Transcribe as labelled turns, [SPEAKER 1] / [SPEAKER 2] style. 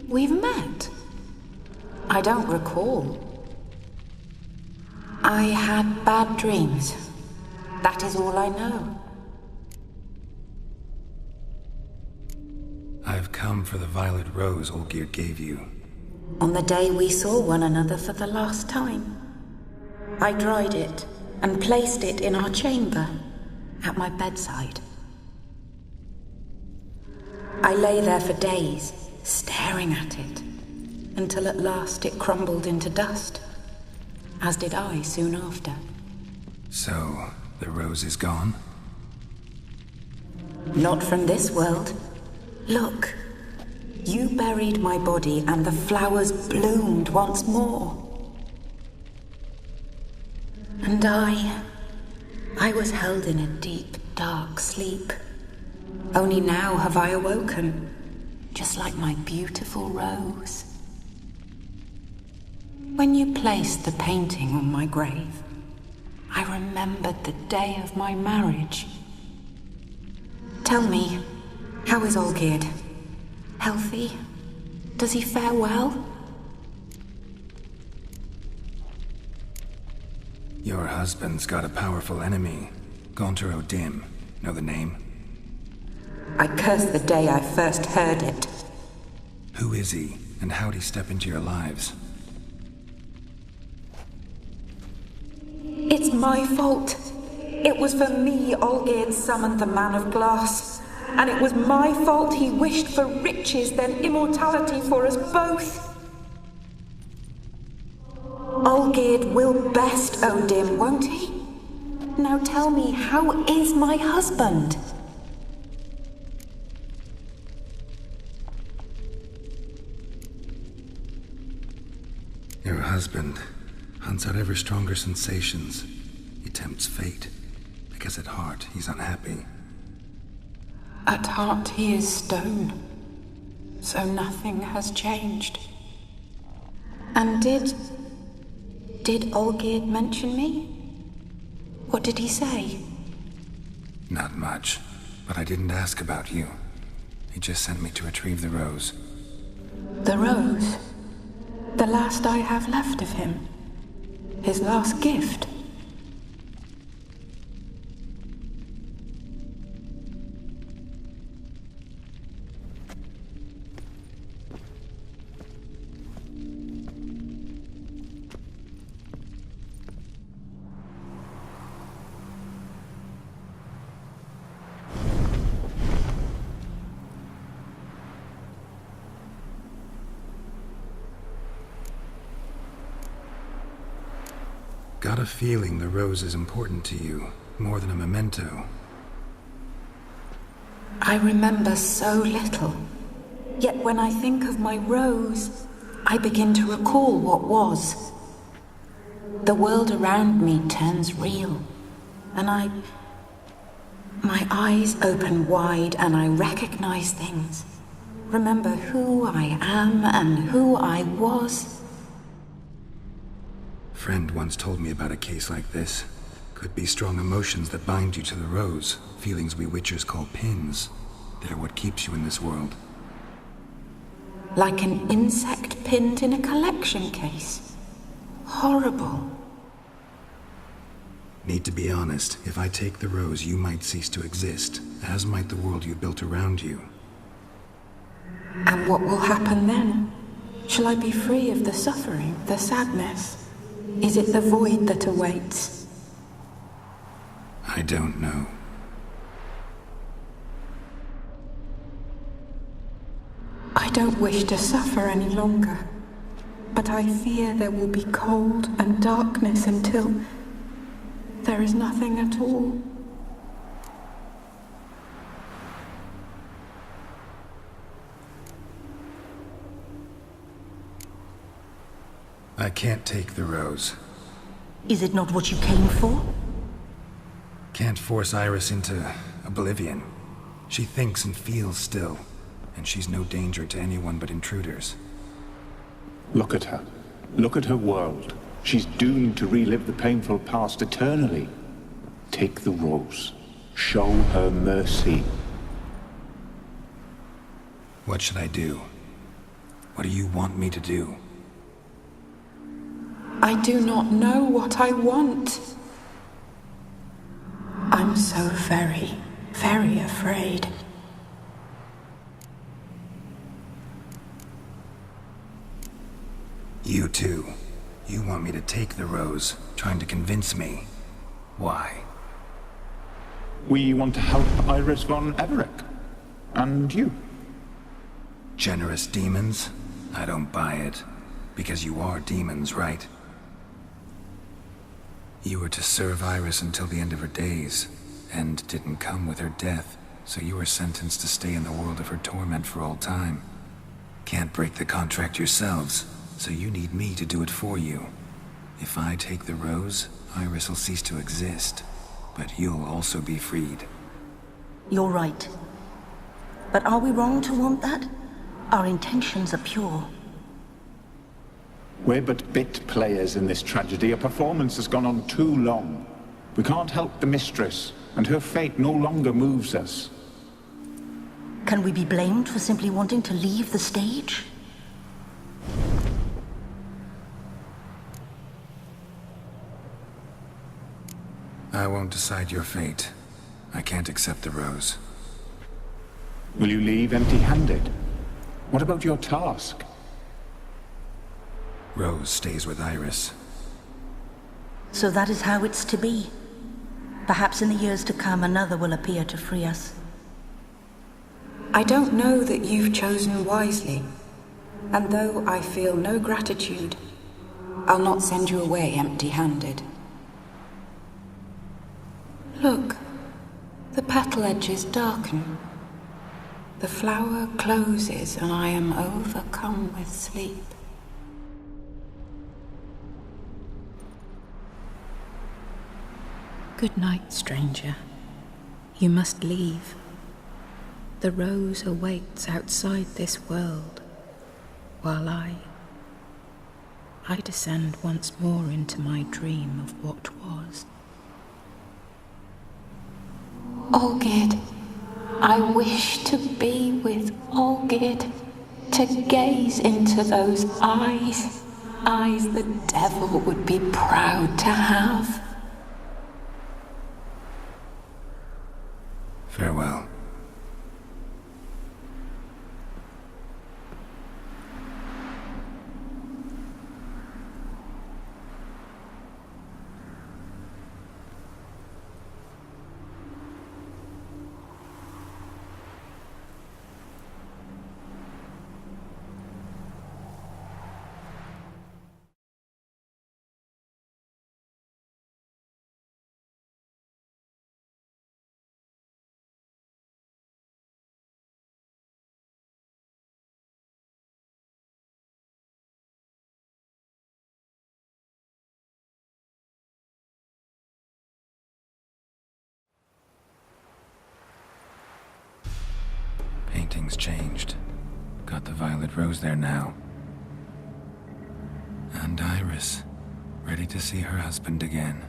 [SPEAKER 1] We've met. I don't recall. I had bad dreams. That is all I know.
[SPEAKER 2] I've come for the violet rose Olgierd gave you.
[SPEAKER 1] On the day we saw one another for the last time, I dried it and placed it in our chamber, at my bedside. I lay there for days, staring at it, until at last it crumbled into dust, as did I soon after.
[SPEAKER 2] So, the rose is gone?
[SPEAKER 1] Not from this world. Look, you buried my body and the flowers bloomed once more. And I was held in a deep, dark sleep. Only now have I awoken, just like my beautiful rose. When you placed the painting on my grave, I remembered the day of my marriage. Tell me, how is Olgierd? Healthy? Does he fare well?
[SPEAKER 2] Your husband's got a powerful enemy. Gaunter O'Dim. Know the name?
[SPEAKER 1] I curse the day I first heard it.
[SPEAKER 2] Who is he, and how'd he step into your lives?
[SPEAKER 1] It's my fault. It was for me Olgierd summoned the Man of Glass. And it was my fault he wished for riches, then immortality for us both. Olgierd will best O'Dim, won't he? Now tell me, how is my husband?
[SPEAKER 2] Your husband hunts out ever stronger sensations. He tempts fate, because at heart he's unhappy.
[SPEAKER 1] At heart he is stone, so nothing has changed. And did Olgierd mention me? What did he say?
[SPEAKER 2] Not much, but I didn't ask about you. He just sent me to retrieve the rose.
[SPEAKER 1] The rose? The last I have left of him? His last gift?
[SPEAKER 2] Got a feeling the rose is important to you, more than a memento.
[SPEAKER 1] I remember so little. Yet when I think of my rose, I begin to recall what was. The world around me turns real, and my eyes open wide and I recognize things. Remember who I am and who I was.
[SPEAKER 2] Friend once told me about a case like this. Could be strong emotions that bind you to the rose, feelings we witchers call pins. They're what keeps you in this world.
[SPEAKER 1] Like an insect pinned in a collection case. Horrible.
[SPEAKER 2] Need to be honest, if I take the rose, you might cease to exist, as might the world you built around you.
[SPEAKER 1] And what will happen then? Shall I be free of the suffering, the sadness? Is it the void that awaits?
[SPEAKER 2] I don't know.
[SPEAKER 1] I don't wish to suffer any longer, but I fear there will be cold and darkness until there is nothing at all.
[SPEAKER 2] I can't take the rose.
[SPEAKER 3] Is it not what you came for?
[SPEAKER 2] Can't force Iris into oblivion. She thinks and feels still, and she's no danger to anyone but intruders.
[SPEAKER 4] Look at her. Look at her world. She's doomed to relive the painful past eternally. Take the rose. Show her mercy.
[SPEAKER 2] What should I do? What do you want me to do?
[SPEAKER 1] I do not know what I want. I'm so very, very afraid.
[SPEAKER 2] You too. You want me to take the rose, trying to convince me. Why?
[SPEAKER 4] We want to help Iris von Everec. And you.
[SPEAKER 2] Generous demons? I don't buy it. Because you are demons, right? You were to serve Iris until the end of her days. End didn't come with her death, so you were sentenced to stay in the world of her torment for all time. Can't break the contract yourselves, so you need me to do it for you. If I take the rose, Iris will cease to exist, but you'll also be freed.
[SPEAKER 3] You're right. But are we wrong to want that? Our intentions are pure.
[SPEAKER 4] We're but bit players in this tragedy. A performance has gone on too long. We can't help the mistress, and her fate no longer moves us.
[SPEAKER 3] Can we be blamed for simply wanting to leave the stage?
[SPEAKER 2] I won't decide your fate. I can't accept the rose.
[SPEAKER 4] Will you leave empty-handed? What about your task?
[SPEAKER 2] Rose stays with Iris.
[SPEAKER 3] So that is how it's to be. Perhaps in the years to come, another will appear to free us.
[SPEAKER 1] I don't know that you've chosen wisely, and though I feel no gratitude, I'll not send you away empty-handed. Look, the petal edges darken. The flower closes and I am overcome with sleep.
[SPEAKER 5] Good night, stranger. You must leave. The rose awaits outside this world, while I descend once more into my dream of what was.
[SPEAKER 1] Olgid, I wish to be with Olgid, to gaze into those eyes the devil would be proud to have.
[SPEAKER 2] Farewell. Painting's changed. Got the violet rose there now. And Iris, ready to see her husband again.